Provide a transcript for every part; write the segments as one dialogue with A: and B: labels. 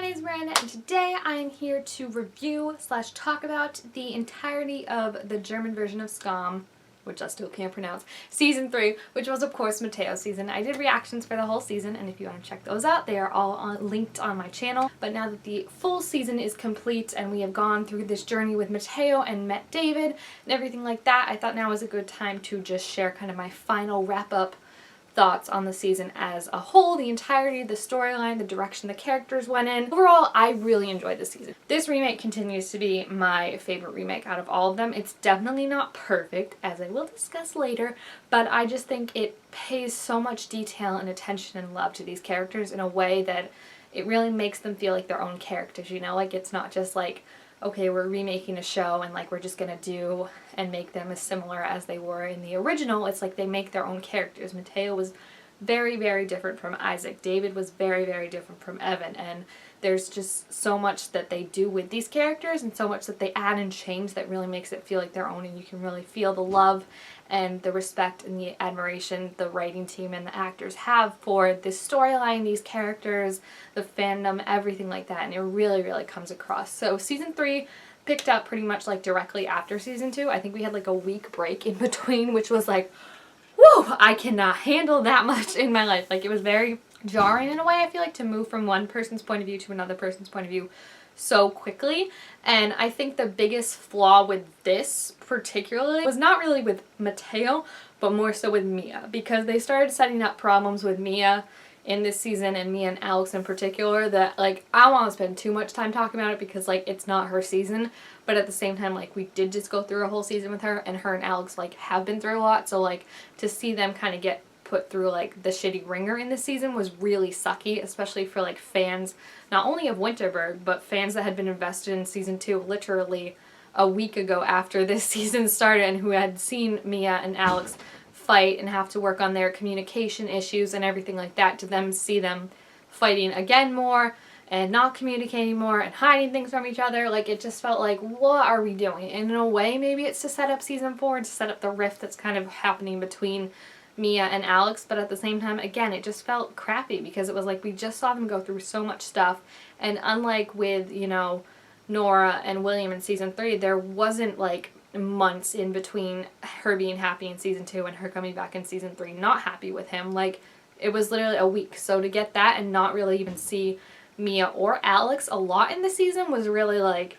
A: name is Miranda, and today I am here to review / talk about the entirety of the German version of Scum, which I still can't pronounce, season 3, which was of course Mateo's season. I did reactions for the whole season, and if you want to check those out, they are all linked on my channel. But now that the full season is complete and we have gone through this journey with Matteo and met David and everything like that, I thought now was a good time to just share kind of my final wrap-up thoughts on the season as a whole, the entirety, the storyline, the direction the characters went in. Overall, I really enjoyed this season. This remake continues to be my favorite remake out of all of them. It's definitely not perfect, as I will discuss later, but I just think it pays so much detail and attention and love to these characters in a way that it really makes them feel like their own characters, you know? Like, it's not just like, okay, we're remaking a show and like we're just gonna do and make them as similar as they were in the original. It's like they make their own characters. Mateo was very, very different from Isaac. David was very, very different from Evan, and there's just so much that they do with these characters and so much that they add and change that really makes it feel like their own, and you can really feel the love and the respect and the admiration the writing team and the actors have for this storyline, these characters, the fandom, everything like that, and it really, really comes across. So season 3 picked up pretty much like directly after season 2. I think we had like a week break in between, which was like, whoa, I cannot handle that much in my life. Like, it was very jarring in a way, I feel like, to move from one person's point of view to another person's point of view so quickly. And I think the biggest flaw with this particularly was not really with Mateo, but more so with Mia, because they started setting up problems with Mia in this season, and Mia and Alex in particular, that like I don't want to spend too much time talking about it because like it's not her season, but at the same time like we did just go through a whole season with her, and her and Alex like have been through a lot, so like to see them kind of get put through like the shitty ringer in this season was really sucky, especially for like fans not only of Winterberg but fans that had been invested in season 2 literally a week ago after this season started, and who had seen Mia and Alex fight and have to work on their communication issues and everything like that. To them, see them fighting again more and not communicating more and hiding things from each other, like it just felt like, what are we doing? And in a way maybe it's to set up season 4 and to set up the rift that's kind of happening between Mia and Alex, but at the same time, again, it just felt crappy because it was like we just saw them go through so much stuff, and unlike with, you know, Nora and William in season 3, there wasn't like months in between her being happy in season 2 and her coming back in season 3 not happy with him. Like, it was literally a week. So to get that and not really even see Mia or Alex a lot in the season was really like,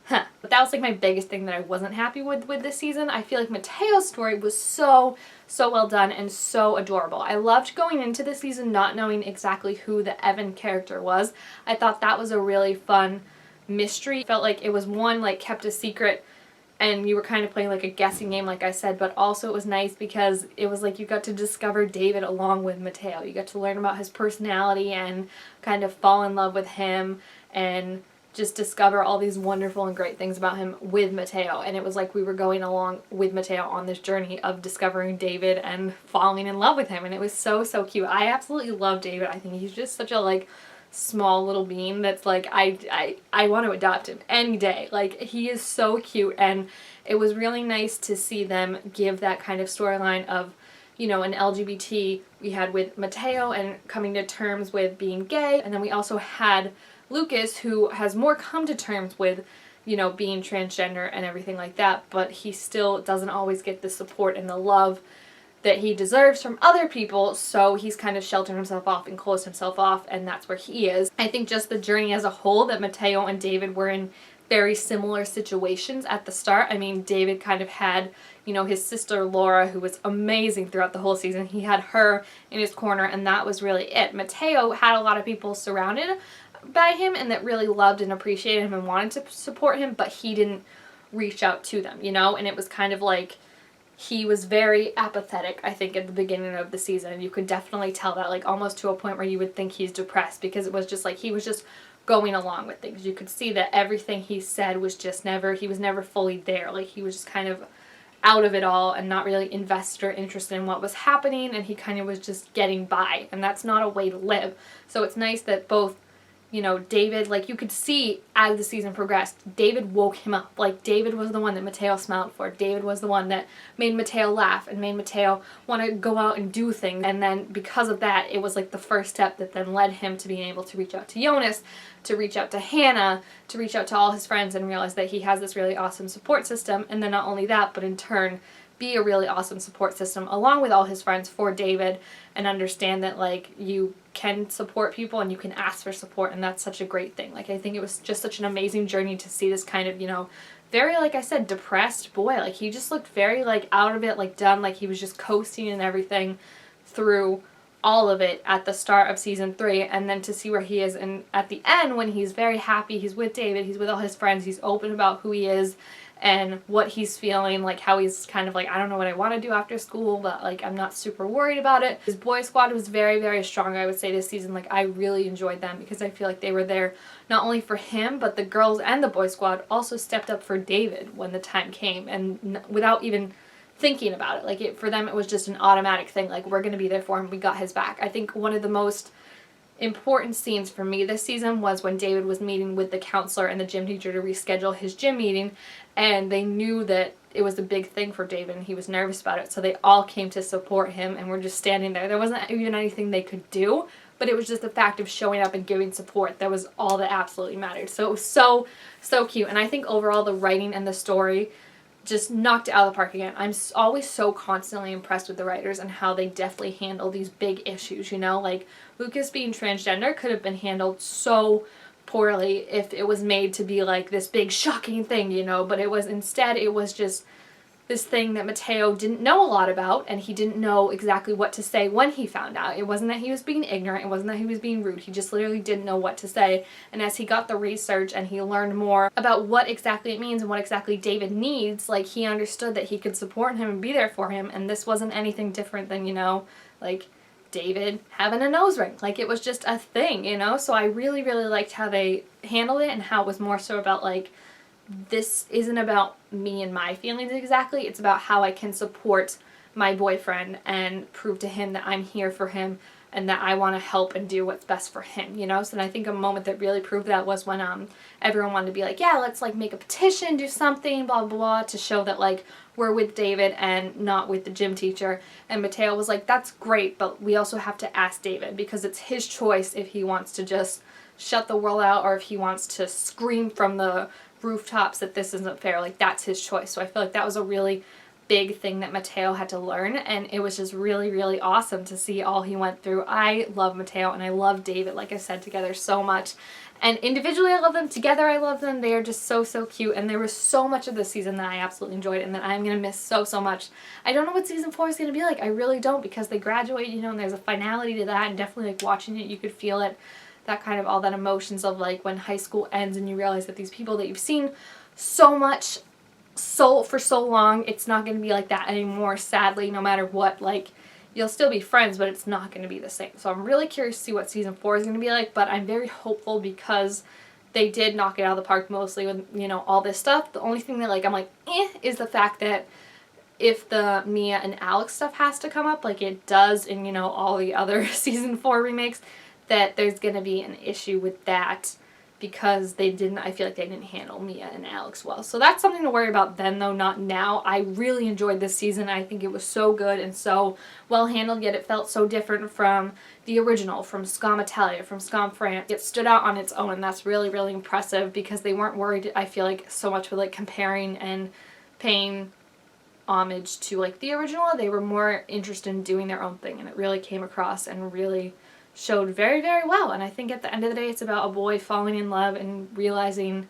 A: huh. But that was like my biggest thing that I wasn't happy with this season. I feel like Mateo's story was so well done and so adorable. I loved going into the season not knowing exactly who the Evan character was. I thought that was a really fun mystery. Felt like it was one, like, kept a secret and you were kind of playing like a guessing game, like I said, but also it was nice because it was like you got to discover David along with Mateo. You got to learn about his personality and kind of fall in love with him and just discover all these wonderful and great things about him with Mateo. And it was like we were going along with Mateo on this journey of discovering David and falling in love with him, and it was so cute. I absolutely love David. I think he's just such a like small little bean that's like I want to adopt him any day. Like, he is so cute, and it was really nice to see them give that kind of storyline of, you know, an LGBT we had with Mateo and coming to terms with being gay, and then we also had Lucas, who has more come to terms with, you know, being transgender and everything like that, but he still doesn't always get the support and the love that he deserves from other people, so he's kind of sheltered himself off and closed himself off, and that's where he is. I think just the journey as a whole, that Mateo and David were in very similar situations at the start. I mean, David kind of had, you know, his sister Laura, who was amazing throughout the whole season. He had her in his corner, and that was really it. Mateo had a lot of people surrounded by him and that really loved and appreciated him and wanted to support him, but he didn't reach out to them, you know, and it was kind of like he was very apathetic, I think, at the beginning of the season. You could definitely tell that, like almost to a point where you would think he's depressed, because it was just like he was just going along with things. You could see that everything he said was just never, he was never fully there. Like, he was just kind of out of it all and not really invested or interested in what was happening, and he kind of was just getting by, and that's not a way to live. So it's nice that both, you know, David, like, you could see as the season progressed, David woke him up. Like, David was the one that Mateo smiled for. David was the one that made Mateo laugh and made Mateo want to go out and do things. And then because of that, it was like the first step that then led him to being able to reach out to Jonas, to reach out to Hannah, to reach out to all his friends and realize that he has this really awesome support system. And then not only that, but in turn be a really awesome support system along with all his friends for David, and understand that, like, you can support people and you can ask for support, and that's such a great thing. Like, I think it was just such an amazing journey to see this kind of, you know, very, like I said, depressed boy. Like, he just looked very, like, out of it, like, done, like he was just coasting and everything through all of it at the start of season 3, and then to see where he is and at the end when he's very happy, he's with David, he's with all his friends, he's open about who he is and what he's feeling, like how he's kind of like, I don't know what I want to do after school, but like I'm not super worried about it. His boy squad was very, very strong, I would say, this season. Like, I really enjoyed them because I feel like they were there not only for him, but the girls and the boy squad also stepped up for David when the time came, and without even thinking about it. Like, for them it was just an automatic thing, like, we're gonna be there for him, we got his back. I think one of the most important scenes for me this season was when David was meeting with the counselor and the gym teacher to reschedule his gym meeting, and they knew that it was a big thing for David and he was nervous about it, so they all came to support him and were just standing there. There wasn't even anything they could do, but it was just the fact of showing up and giving support that was all that absolutely mattered. So it was so cute, and I think overall the writing and the story just knocked it out of the park again. I'm always so constantly impressed with the writers and how they definitely handle these big issues, you know? Like, Lucas being transgender could have been handled so poorly if it was made to be like this big shocking thing, you know? But it was, instead, it was just this thing that Mateo didn't know a lot about, and he didn't know exactly what to say when he found out. It wasn't that he was being ignorant, it wasn't that he was being rude, he just literally didn't know what to say. And as he got the research and he learned more about what exactly it means and what exactly David needs, like, he understood that he could support him and be there for him, and this wasn't anything different than, you know, like, David having a nose ring. Like, it was just a thing, you know? So I really, really liked how they handled it and how it was more so about, like, this isn't about me and my feelings exactly, it's about how I can support my boyfriend and prove to him that I'm here for him and that I want to help and do what's best for him, you know? So I think a moment that really proved that was when everyone wanted to be like, yeah, let's like make a petition, do something, blah, blah, blah, to show that like we're with David and not with the gym teacher. And Mateo was like, that's great, but we also have to ask David because it's his choice if he wants to just shut the world out or if he wants to scream from the rooftops that this isn't fair. Like, that's his choice. So I feel like that was a really big thing that Mateo had to learn, and it was just really, really awesome to see all he went through. I love Mateo and I love David, like I said, together so much. And individually I love them, together I love them. They are just so, so cute, and there was so much of this season that I absolutely enjoyed and that I'm going to miss so, so much. I don't know what season 4 is going to be like. I really don't, because they graduate, you know, and there's a finality to that, and definitely like watching it you could feel it. That kind of all that emotions of like when high school ends and you realize that these people that you've seen so much for so long, it's not going to be like that anymore, sadly. No matter what, like, you'll still be friends, but it's not going to be the same. So I'm really curious to see what season 4 is going to be like, but I'm very hopeful because they did knock it out of the park mostly with, you know, all this stuff. The only thing that like I'm like is the fact that if the Mia and Alex stuff has to come up like it does in, you know, all the other season 4 remakes, that there's going to be an issue with that because I feel like they didn't handle Mia and Alex well. So that's something to worry about then, though, not now. I really enjoyed this season. I think it was so good and so well handled, yet it felt so different from the original, from Scum Italia, from Scum France. It stood out on its own, and that's really, really impressive because they weren't worried, I feel like, so much with like comparing and paying homage to like the original. They were more interested in doing their own thing, and it really came across and really showed very, very well. And I think at the end of the day it's about a boy falling in love and realizing,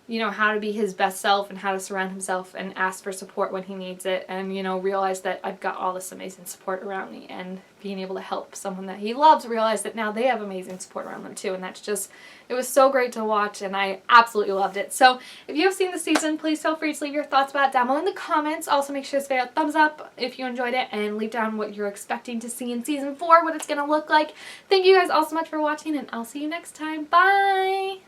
A: you know, how to be his best self and how to surround himself and ask for support when he needs it, and, you know, realize that I've got all this amazing support around me, and being able to help someone that he loves realize that now they have amazing support around them too. And that's just, it was so great to watch, and I absolutely loved it. So if you have seen the season, please feel free to leave your thoughts about it down below in the comments. Also make sure to give it a thumbs up if you enjoyed it, and leave down what you're expecting to see in season 4, what it's gonna look like. Thank you guys all so much for watching, and I'll see you next time. Bye!